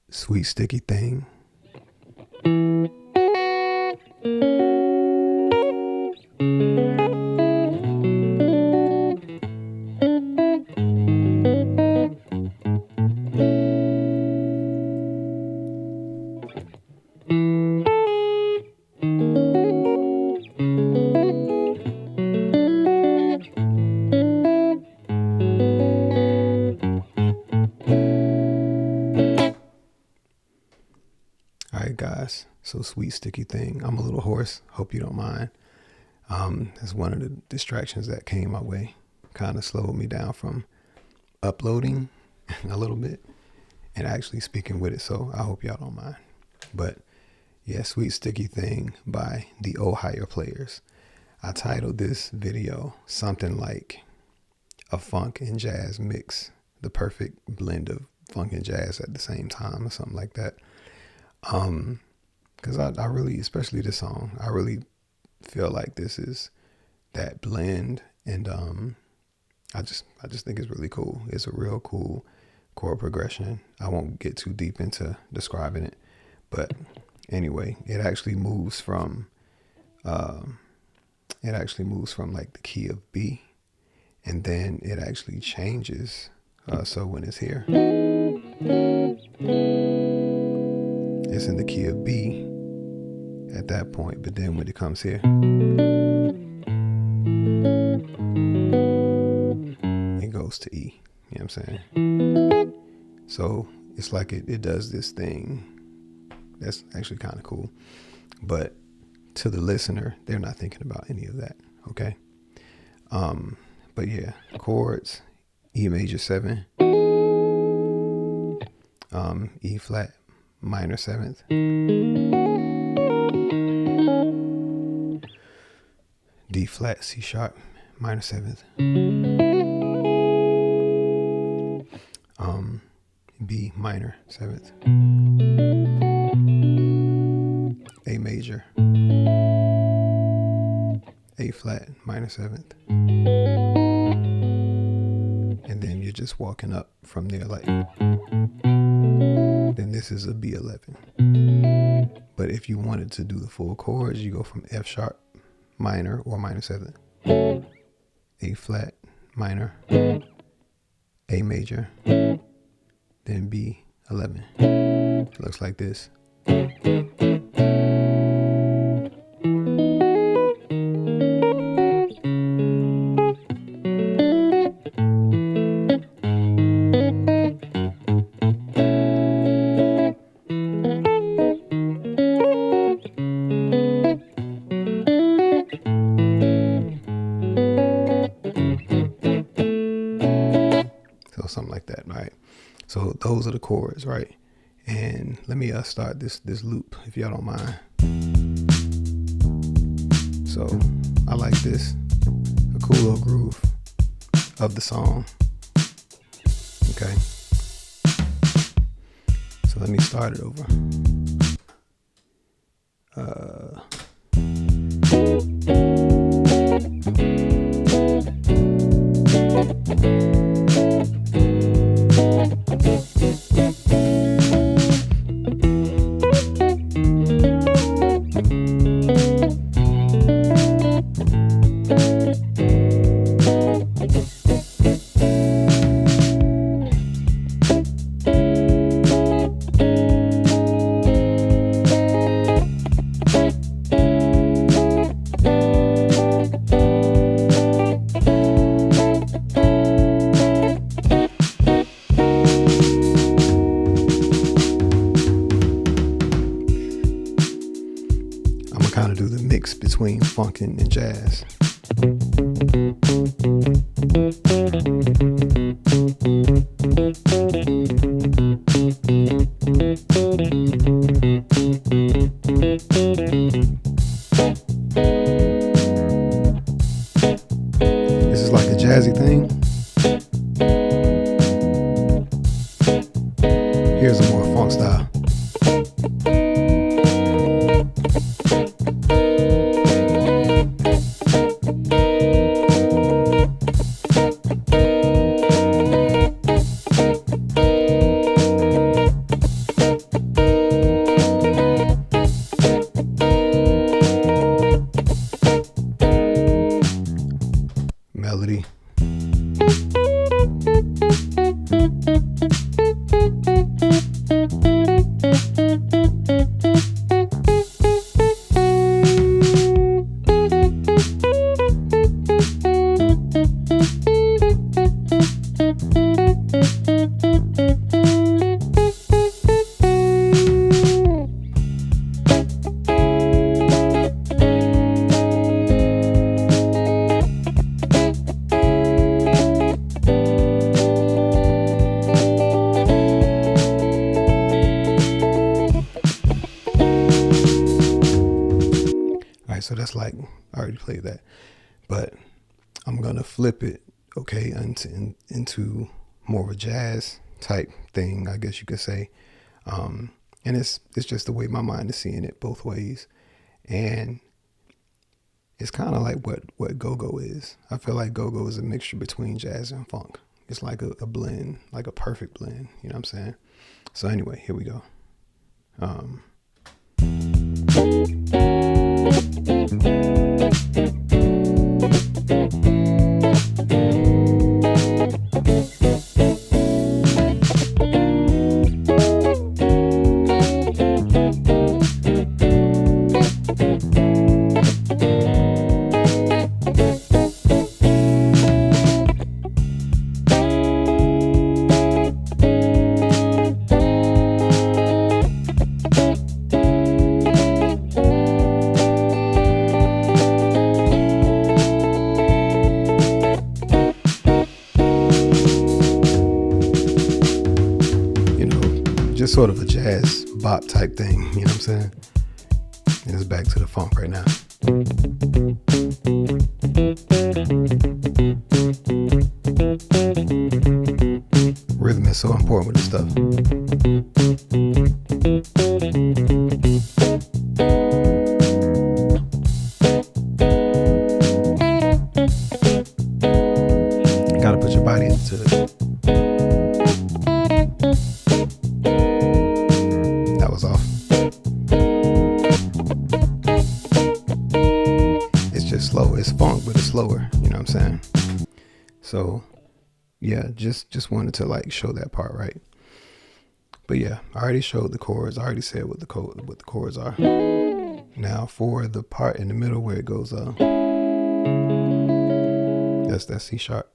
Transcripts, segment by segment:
Sweet Sticky Thing. All right, guys. So Sweet Sticky Thing. I'm a little hoarse. Hope you don't mind. That's one of the distractions that came my way. Kind of slowed me down from uploading a little bit and actually speaking with it. So I hope y'all don't mind. But yeah, Sweet Sticky Thing by the Ohio Players. I titled this video something like a funk and jazz mix, the perfect blend of funk and jazz at the same time, or something like that. Because I really, especially this song, I really feel like this is that blend, and I just think it's really cool. It's a real cool chord progression. I won't get too deep into describing it, but anyway, it actually moves from like the key of B, and then it actually changes. So when it's here, it's in the key of B at that point, but then when it comes here, it goes to E. You know what I'm saying? So it's like it does this thing that's actually kind of cool, but to the listener, they're not thinking about any of that. Okay. But yeah, chords: E major 7, E flat minor 7th, D flat C sharp minor 7th, B minor 7th, A major, A flat minor 7th, and then you're just walking up from there like. Then this is a B11. But if you wanted to do the full chords, you go from F sharp minor or minor 7th, A flat minor, A major, then B11. It looks like this. So something like that, right? So those are the chords, right? And let me start this loop, if y'all don't mind. So I like this, a cool little groove of the song. Okay. So let me start it over. I'm gonna kind of do the mix between funk and jazz. This is like a jazzy thing. Here's a more funk style. So that's like, I already played that. But I'm going to flip it, okay, into more of a jazz type thing, I guess you could say. And it's just the way my mind is seeing it both ways. And it's kind of like what go-go is. I feel like go-go is a mixture between jazz and funk. It's like a blend, like a perfect blend. You know what I'm saying? So anyway, here we go. Just sort of a jazz bop type thing, you know what I'm saying? And it's back to the funk right now. Rhythm is so important with this stuff. You gotta put your body into it. That was off. It's just slow. It's funk, but it's slower. You know what I'm saying? So, yeah, just wanted to like show that part, right? But yeah, I already showed the chords. I already said what the chords are. Now for the part in the middle where it goes, that's C sharp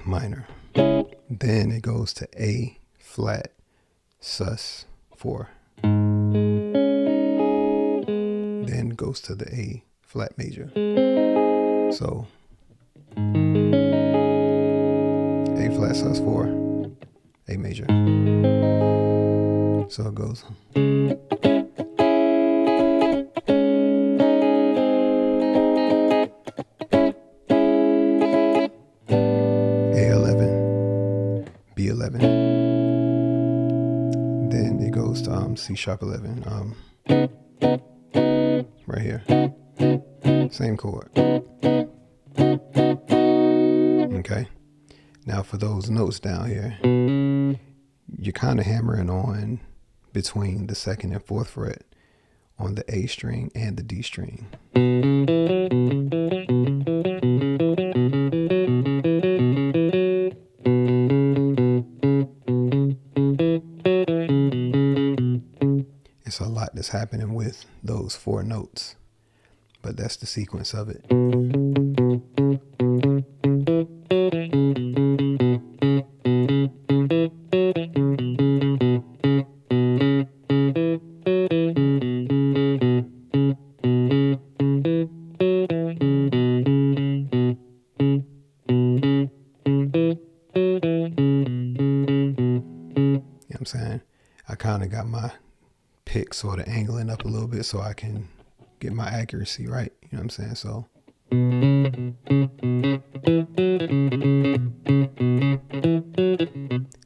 minor. Then it goes to A flat sus 4. Then it goes to the A flat major. So A flat sus 4, A major. So it goes. A11, B11. Then it goes to C sharp 11, right here. Same chord. Okay. Now for those notes down here, you're kind of hammering on between the 2nd and 4th fret on the A string and the D string. It's a lot that's happening with those 4 notes, but that's the sequence of it. You know what I'm saying? I kind of got my pick sort of angling up a little bit so I can get my accuracy right. You know what I'm saying? So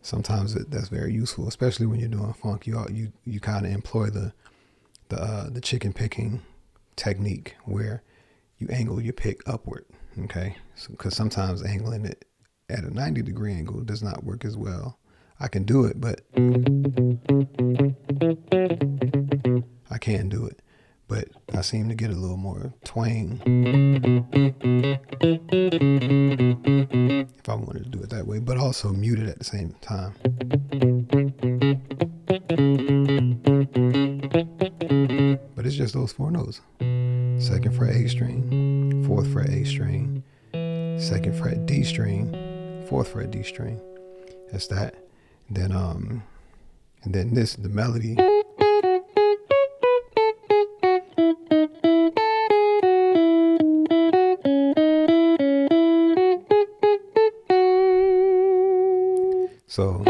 sometimes that's very useful, especially when you're doing funk. You kind of employ the chicken picking technique where you angle your pick upward. Okay, because sometimes angling it at a 90-degree angle does not work as well. I can do it, but I can do it. But I seem to get a little more twang if I wanted to do it that way, but also mute it at the same time. But it's just those 4 notes. 2nd fret A string, 4th fret A string, 2nd fret D string, 4th fret D string. That's that. And then the melody. So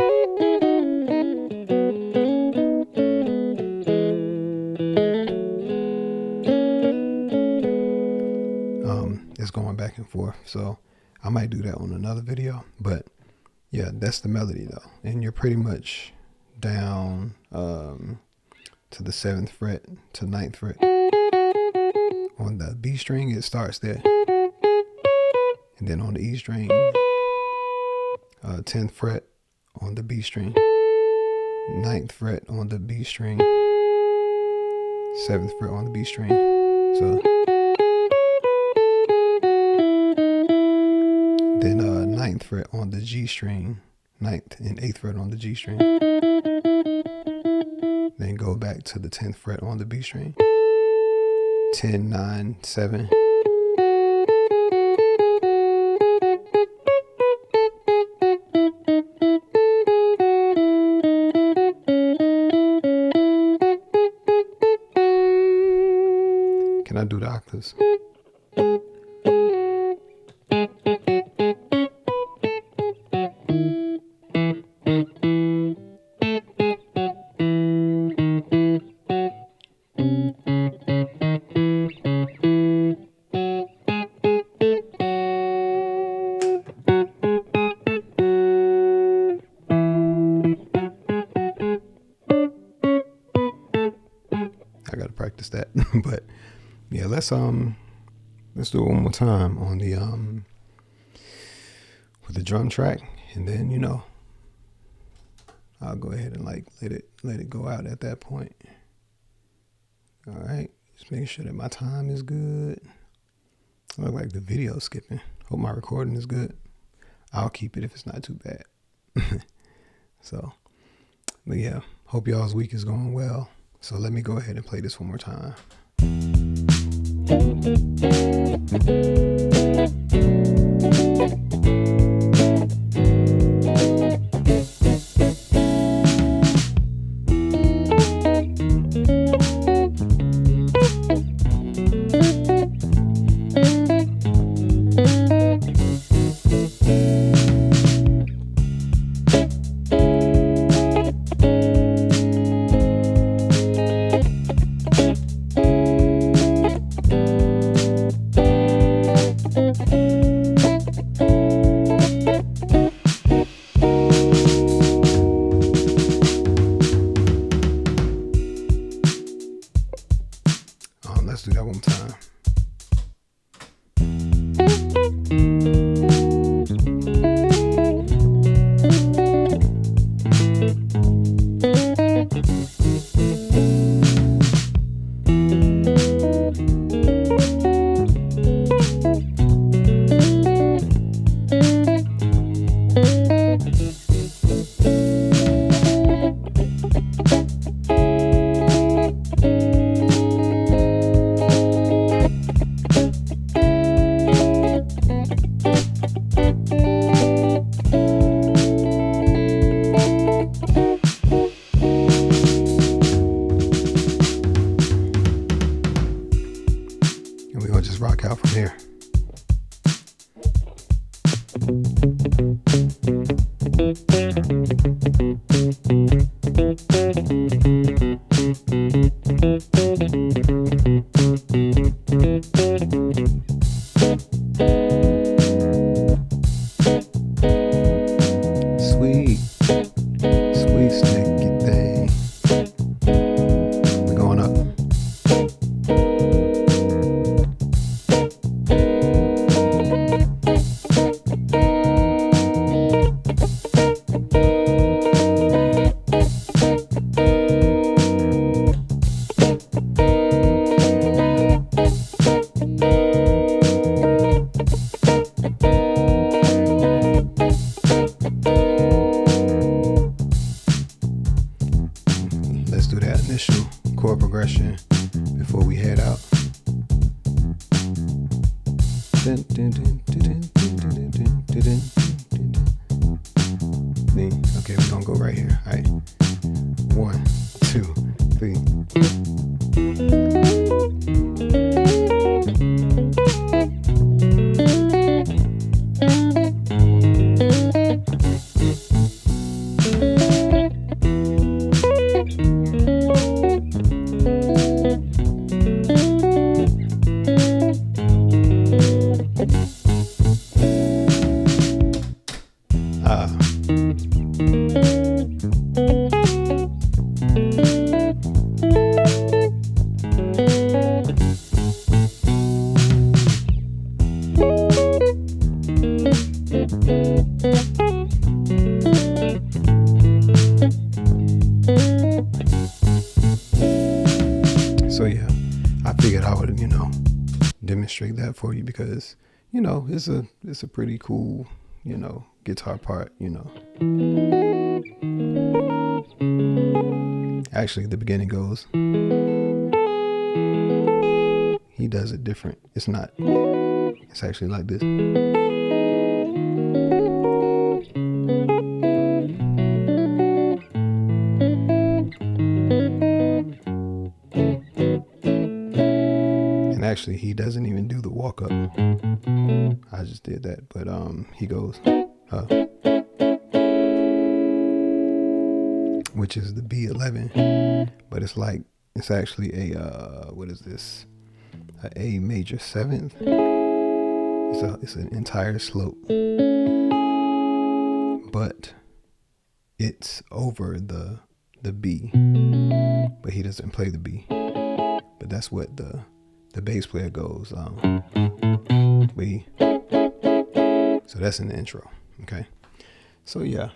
and forth. So I might do that on another video. But yeah, that's the melody though. And you're pretty much down to the 7th fret to 9th fret. On the B string, it starts there. And then on the E string, 10th fret on the B string, 9th fret on the B string, 7th fret on the B string. So then 9th fret on the G string, 9th and 8th fret on the G string. Then go back to the 10th fret on the B string. 10, 9, 7. Can I do the octaves? I gotta practice that. But yeah, let's do it one more time on the with the drum track, and then I'll go ahead and like let it go out at that point. All right, just making sure that my time is good. I look like the video skipping. Hope my recording is good. I'll keep it if it's not too bad. So, but yeah, hope y'all's week is going well. So let me go ahead and play this one more time. Let's do that one more time. And we're gonna just rock out from here. Sweet, sweet sticky thing. We're going up. Let's do that initial chord progression before we head out. Okay, we're gonna go right here. All right. 1, 2, 3. demonstrate that for you because, it's a pretty cool, guitar part, Actually, the beginning goes, he does it different. It's actually like this. And actually, he doesn't even do the walk up. I just did that, but he goes, which is the B11, but it's actually a what is this? A major seventh. It's an entire slope, but it's over the B, but he doesn't play the B. But that's what the bass player goes. B. So that's in the intro. Okay. So yeah,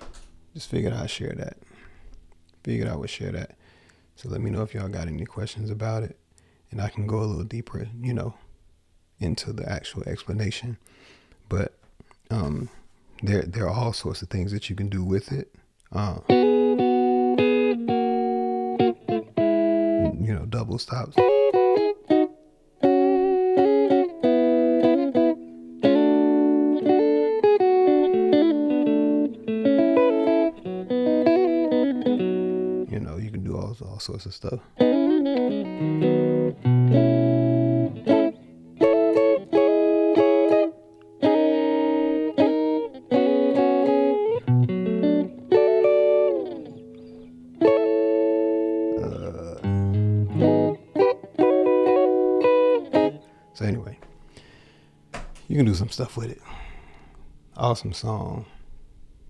just figured I'd share that. Figured I would share that. So let me know if y'all got any questions about it, and I can go a little deeper, into the actual explanation. But there are all sorts of things that you can do with it. Double stops. You can do all sorts of stuff. So anyway, you can do some stuff with it. Awesome song.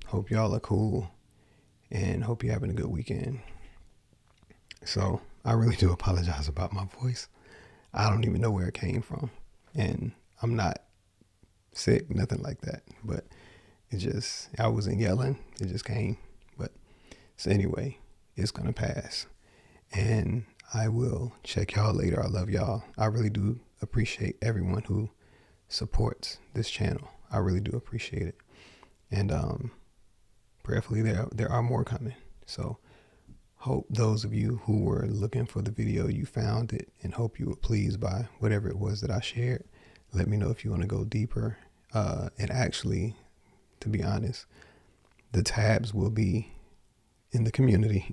Hope y'all are cool and hope you're having a good weekend. So I really do apologize about my voice. I don't even know where it came from, and I'm not sick, nothing like that, but I wasn't yelling, it just came. But so anyway, it's gonna pass, and I will check y'all later. I love y'all. I really do appreciate everyone who supports this channel. I really do appreciate it, and prayerfully there are more coming. So hope those of you who were looking for the video, you found it, and hope you were pleased by whatever it was that I shared. Let me know if you want to go deeper. And actually, to be honest, the tabs will be in the community.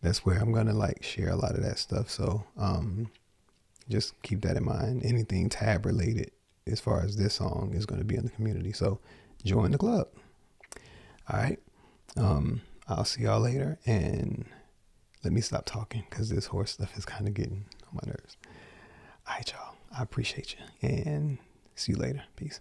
That's where I'm going to share a lot of that stuff. So just keep that in mind. Anything tab related as far as this song is going to be in the community. So join the club. All right. I'll see y'all later, and let me stop talking because this horse stuff is kind of getting on my nerves. All right, y'all. I appreciate you, and see you later. Peace.